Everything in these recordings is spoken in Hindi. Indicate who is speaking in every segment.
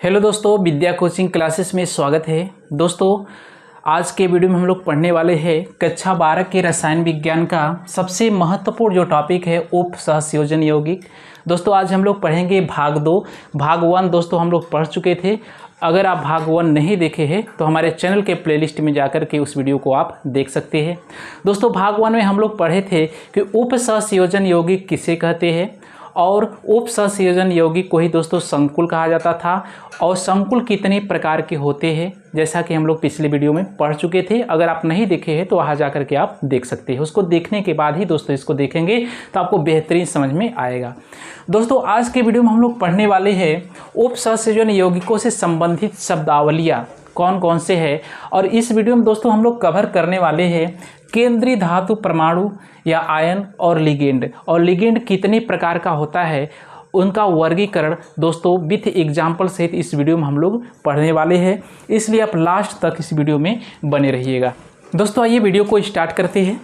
Speaker 1: हेलो दोस्तों, विद्या कोचिंग क्लासेस में स्वागत है। दोस्तों आज के वीडियो में हम लोग पढ़ने वाले हैं कक्षा 12 के रसायन विज्ञान का सबसे महत्वपूर्ण जो टॉपिक है उप सहसंयोजन यौगिक। दोस्तों आज हम लोग पढ़ेंगे भाग 2। भाग 1 दोस्तों हम लोग पढ़ चुके थे। अगर आप भाग 1 नहीं देखे हैं तो हमारे चैनल के प्लेलिस्ट में जाकर के उस वीडियो को आप देख सकते हैं। दोस्तों भाग 1 में हम लोग पढ़े थे कि उप सहसंयोजन यौगिक किसे कहते हैं और उप सहसंयोजन यौगिक को ही दोस्तों संकुल कहा जाता था। और संकुल कितने प्रकार के होते हैं जैसा कि हम लोग पिछले वीडियो में पढ़ चुके थे। अगर आप नहीं देखे हैं तो वहाँ जा कर के आप देख सकते हैं। उसको देखने के बाद ही दोस्तों इसको देखेंगे तो आपको बेहतरीन समझ में आएगा। दोस्तों आज के वीडियो में हम लोग पढ़ने वाले हैं उप सहसंयोजन यौगिकों से संबंधित शब्दावलियाँ कौन कौन से हैं। और इस वीडियो में दोस्तों हम लोग कवर करने वाले हैं केंद्रीय धातु परमाणु या आयन और लिगेंड कितने प्रकार का होता है, उनका वर्गीकरण दोस्तों विथ एग्जाम्पल सहित इस वीडियो में हम लोग पढ़ने वाले हैं। इसलिए आप लास्ट तक इस वीडियो में बने रहिएगा। दोस्तों आइए वीडियो को स्टार्ट करते हैं।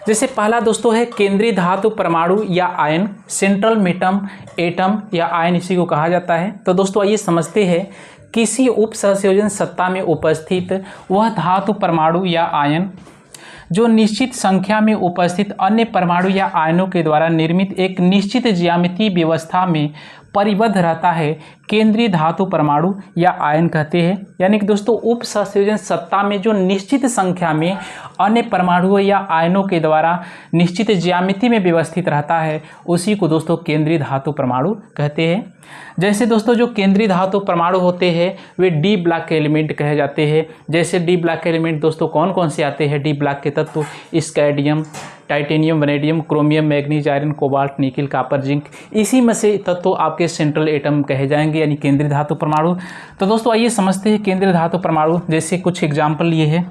Speaker 1: जैसे पहला दोस्तों है केंद्रीय धातु परमाणु या आयन, सेंट्रल एटम या आयन इसी को कहा जाता है। तो दोस्तों आइए समझते हैं किसी उप सहसंयोजन सत्ता में उपस्थित वह धातु परमाणु या आयन जो निश्चित संख्या में उपस्थित अन्य परमाणु या आयनों के द्वारा निर्मित एक निश्चित ज्यामितीय व्यवस्था में परिबद्ध रहता है, केंद्रीय धातु परमाणु या आयन कहते हैं। यानी कि दोस्तों उप सहसंयोजन सत्ता में जो निश्चित संख्या में अन्य परमाणुओं या आयनों के द्वारा निश्चित ज्यामिति में व्यवस्थित रहता है उसी को दोस्तों केंद्रीय धातु परमाणु कहते हैं। जैसे दोस्तों जो केंद्रीय धातु परमाणु होते हैं वे डी ब्लॉक के एलिमेंट कहे जाते हैं। जैसे डी ब्लॉक के एलिमेंट दोस्तों कौन कौन से आते हैं डी ब्लॉक के तत्व, scandium, titanium, vanadium, chromium, manganese, iron, cobalt, nickel, copper, zinc, इसी में से तत्व आपके सेंट्रल एटम कहे जाएंगे यानी केंद्रीय धातु परमाणु। तो दोस्तों आइए समझते हैं केंद्रीय धातु परमाणु। जैसे कुछ एग्जाम्पल लिए हैं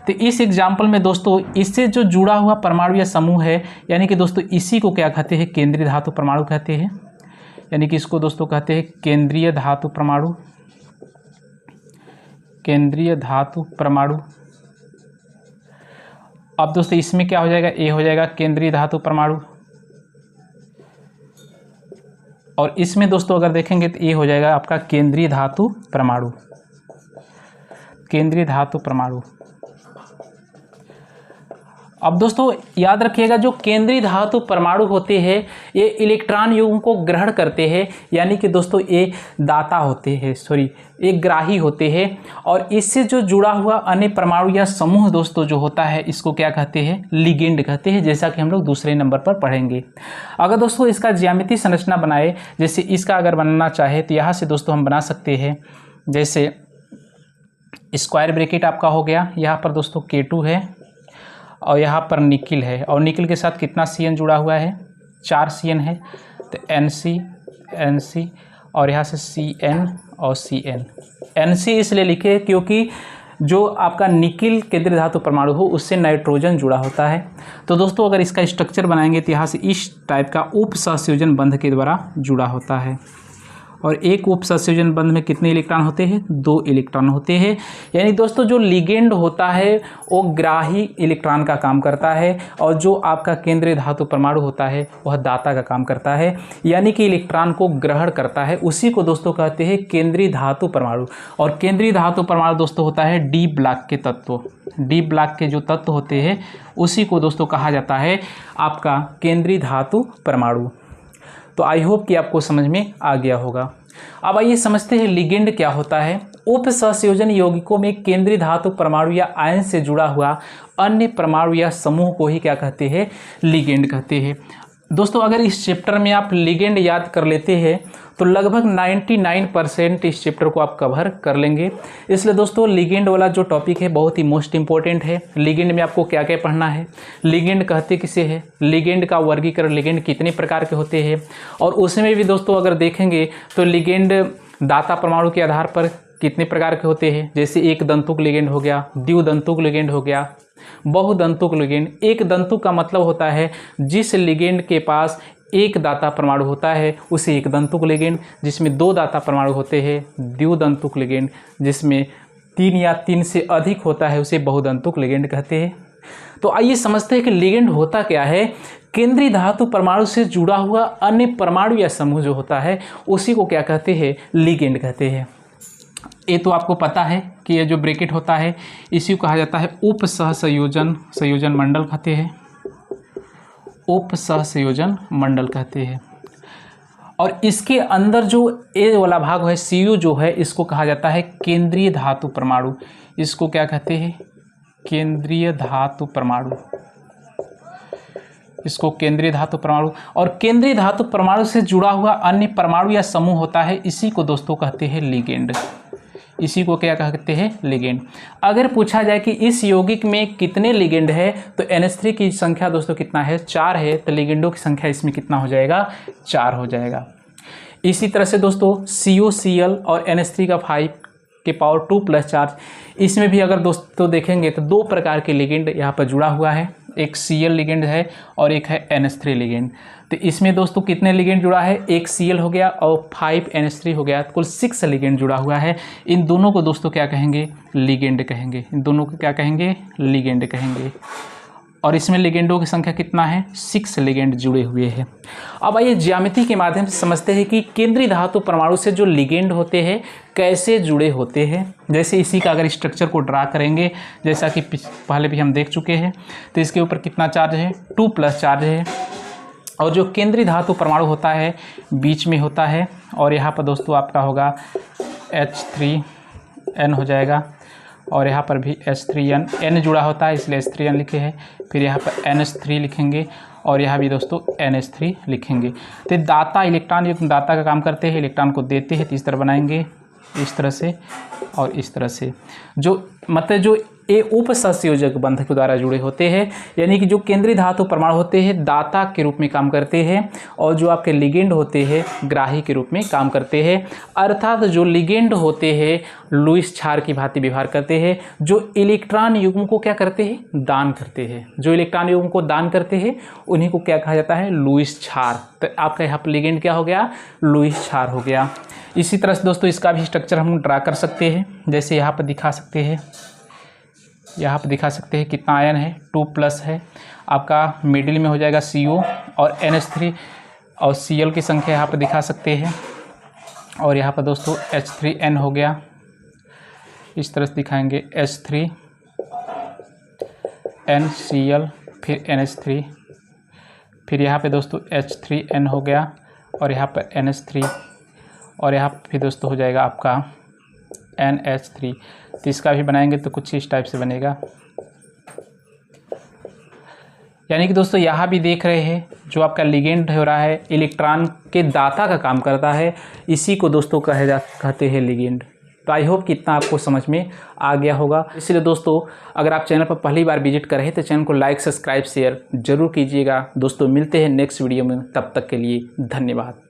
Speaker 1: तो इस एग्जाम्पल में दोस्तों इससे जो जुड़ा हुआ परमाणु या समूह है यानी कि दोस्तों इसी को क्या कहते हैं, केंद्रीय धातु परमाणु कहते हैं। यानी कि इसको दोस्तों कहते हैं केंद्रीय धातु परमाणु। केंद्रीय धातु परमाणु। अब दोस्तों इसमें क्या हो जाएगा, ए हो जाएगा केंद्रीय धातु परमाणु। और इसमें दोस्तों अगर देखेंगे तो ये हो जाएगा आपका केंद्रीय धातु परमाणु। केंद्रीय धातु परमाणु। अब दोस्तों याद रखिएगा जो केंद्रीय धातु परमाणु होते हैं ये इलेक्ट्रॉन युग्म को ग्रहण करते हैं यानी कि दोस्तों ये दाता होते हैं, ये ग्राही होते हैं। और इससे जो जुड़ा हुआ अन्य परमाणु या समूह दोस्तों जो होता है इसको क्या कहते हैं, लिगेंड कहते हैं, जैसा कि हम लोग दूसरे नंबर पर पढ़ेंगे। अगर दोस्तों इसका ज्यामितीय संरचना बनाए, जैसे इसका अगर बनाना चाहे तो यहाँ से दोस्तों हम बना सकते हैं। जैसे स्क्वायर ब्रैकेट आपका हो गया, यहाँ पर दोस्तों K2 है और यहाँ पर निकिल है और निकिल के साथ कितना CN जुड़ा हुआ है, 4 CN है। तो NC और यहाँ से CN और CN। NC इसलिए लिखे क्योंकि जो आपका निकिल केंद्रीय धातु परमाणु हो उससे नाइट्रोजन जुड़ा होता है। तो दोस्तों अगर इसका स्ट्रक्चर बनाएंगे तो यहाँ से इस टाइप का उप सहसंयोजन बंध के द्वारा जुड़ा होता है। और एक उप सहसंयोजन बंध में कितने इलेक्ट्रॉन होते हैं, 2 इलेक्ट्रॉन होते हैं। यानी दोस्तों जो लिगेंड होता है वो ग्राही इलेक्ट्रॉन का काम करता है और जो आपका केंद्रीय धातु परमाणु होता है वह दाता का काम करता है यानी कि इलेक्ट्रॉन को ग्रहण करता है। उसी को दोस्तों कहते हैं केंद्रीय धातु परमाणु। और केंद्रीय धातु परमाणु दोस्तों होता है डी ब्लॉक के तत्व। डी ब्लॉक के जो तत्व होते हैं उसी को दोस्तों कहा जाता है आपका केंद्रीय धातु परमाणु। तो आई होप कि आपको समझ में आ गया होगा। अब आइए समझते हैं लिगेंड क्या होता है। उप सहसंयोजन यौगिकों में केंद्रीय धातु परमाणु या आयन से जुड़ा हुआ अन्य परमाणु या समूह को ही क्या कहते हैं, लिगेंड कहते हैं। दोस्तों अगर इस चैप्टर में आप लिगेंड याद कर लेते हैं तो लगभग 99% इस चैप्टर को आप कवर कर लेंगे। इसलिए दोस्तों लिगेंड वाला जो टॉपिक है बहुत ही मोस्ट इंपॉर्टेंट है। लिगेंड में आपको क्या क्या पढ़ना है, लिगेंड कहते किसे है, लिगेंड का वर्गीकरण, लिगेंड कितने प्रकार के होते हैं। और उसमें भी दोस्तों अगर देखेंगे तो लिगेंड दाता परमाणु के आधार पर कितने प्रकार के होते हैं। जैसे एक दंतुक लिगेंड हो गया, द्विदंतुक लिगेंड हो गया, बहुदंतुक लिगेंड। एक दंतुक का मतलब होता है जिस लिगेंड के पास एक दाता परमाणु होता है उसे एक दंतुक लिगेंड, जिसमें 2 दाता परमाणु होते हैं द्विदंतुक लिगेंड, जिसमें 3 या 3 से अधिक होता है उसे बहुदंतुक लिगेंड कहते हैं। तो आइए समझते हैं कि लिगेंड होता क्या है। केंद्रीय धातु परमाणु से जुड़ा हुआ अन्य परमाणु या समूह जो होता है उसी को क्या कहते हैं, लिगेंड कहते हैं। ये तो आपको पता है कि ये जो ब्रैकेट होता है इसी को कहा जाता है उप सहसंयोजन संयोजन मंडल कहते हैं, उप सहसंयोजन मंडल कहते हैं। और इसके अंदर जो ए वाला भाग है CO जो है इसको कहा जाता है केंद्रीय धातु परमाणु। इसको क्या कहते हैं, केंद्रीय धातु परमाणु, इसको केंद्रीय धातु परमाणु। और केंद्रीय धातु परमाणु से जुड़ा हुआ अन्य परमाणु या समूह होता है इसी को दोस्तों कहते हैं लिगेंड। इसी को क्या कहते हैं, लिगेंड। अगर पूछा जाए कि इस यौगिक में कितने लिगेंड है तो NH3 की संख्या दोस्तों कितना है, 4 है, तो लिगेंडों की संख्या इसमें कितना हो जाएगा, 4 हो जाएगा। इसी तरह से दोस्तों COCl और NH3 का 5 के पावर 2 प्लस चार्ज, इसमें भी अगर दोस्तों देखेंगे तो 2 प्रकार के लिगेंड यहाँ पर जुड़ा हुआ है, एक Cl लिगेंड है और एक है NH3 लिगेंड। तो इसमें दोस्तों कितने लिगेंड जुड़ा है, एक Cl हो गया और 5 NH3 हो गया, कुल 6 लिगेंड जुड़ा हुआ है। इन दोनों को दोस्तों क्या कहेंगे, लिगेंड कहेंगे। इन दोनों को क्या कहेंगे, लिगेंड कहेंगे। और इसमें लिगेंडों की संख्या कितना है, 6 लिगेंड जुड़े हुए हैं। अब आइए ज्यामिति के माध्यम से समझते हैं कि केंद्रीय धातु परमाणु से जो लिगेंड होते हैं कैसे जुड़े होते हैं। जैसे इसी का अगर स्ट्रक्चर को ड्रा करेंगे, जैसा कि पहले भी हम देख चुके हैं, तो इसके ऊपर कितना चार्ज है, 2 प्लस चार्ज है। और जो केंद्रीय धातु परमाणु होता है बीच में होता है, और यहाँ पर दोस्तों आपका होगा H3N हो जाएगा, और यहाँ पर भी H3N, N जुड़ा होता है इसलिए H3N लिखे हैं। फिर यहाँ पर NH3 लिखेंगे और यहाँ भी दोस्तों NH3 लिखेंगे। तो दाता इलेक्ट्रॉन युग्म दाता का काम करते हैं, इलेक्ट्रॉन को देते हैं, तो इस तरह बनाएंगे, इस तरह से और इस तरह से। जो मतलब जो ये उप सहसंयोजक बंध के द्वारा जुड़े होते हैं, यानी कि जो केंद्रीय धातु परमाणु होते हैं दाता के रूप में काम करते हैं और जो आपके लिगेंड होते हैं ग्राही के रूप में काम करते हैं। अर्थात जो लिगेंड होते हैं लुईस क्षार की भांति व्यवहार करते हैं, जो इलेक्ट्रॉन युग्म को क्या करते हैं, दान करते हैं। जो इलेक्ट्रॉन युग्म को दान करते हैं उन्हीं को क्या कहा जाता है, लुईस क्षार। तो आपका यहाँ पर लिगेंड क्या हो गया, लुईस क्षार हो गया। इसी तरह से दोस्तों इसका भी स्ट्रक्चर हम ड्रा कर सकते हैं, जैसे यहाँ पर दिखा सकते हैं, यहाँ पर दिखा सकते हैं कितना आयन है, 2 प्लस है। आपका मिडिल में हो जाएगा CO और NH3 और Cl की संख्या यहाँ पर दिखा सकते हैं। और यहाँ पर दोस्तों H3N हो गया, इस तरह से दिखाएंगे H3N Cl फिर NH3, फिर यहाँ पे दोस्तों H3N हो गया और यहाँ पर NH3 और यहाँ फिर दोस्तों हो जाएगा आपका NH3। तो इसका भी बनाएंगे तो कुछ इस टाइप से बनेगा। यानी कि दोस्तों यहाँ भी देख रहे हैं जो आपका लिगेंड हो रहा है इलेक्ट्रॉन के दाता का काम करता है, इसी को दोस्तों कहते हैं लिगेंड। तो आई होप कि इतना आपको समझ में आ गया होगा। इसलिए दोस्तों अगर आप चैनल पर पहली बार विजिट कर रहे हैं तो चैनल को लाइक सब्सक्राइब शेयर जरूर कीजिएगा। दोस्तों मिलते हैं नेक्स्ट वीडियो में, तब तक के लिए धन्यवाद।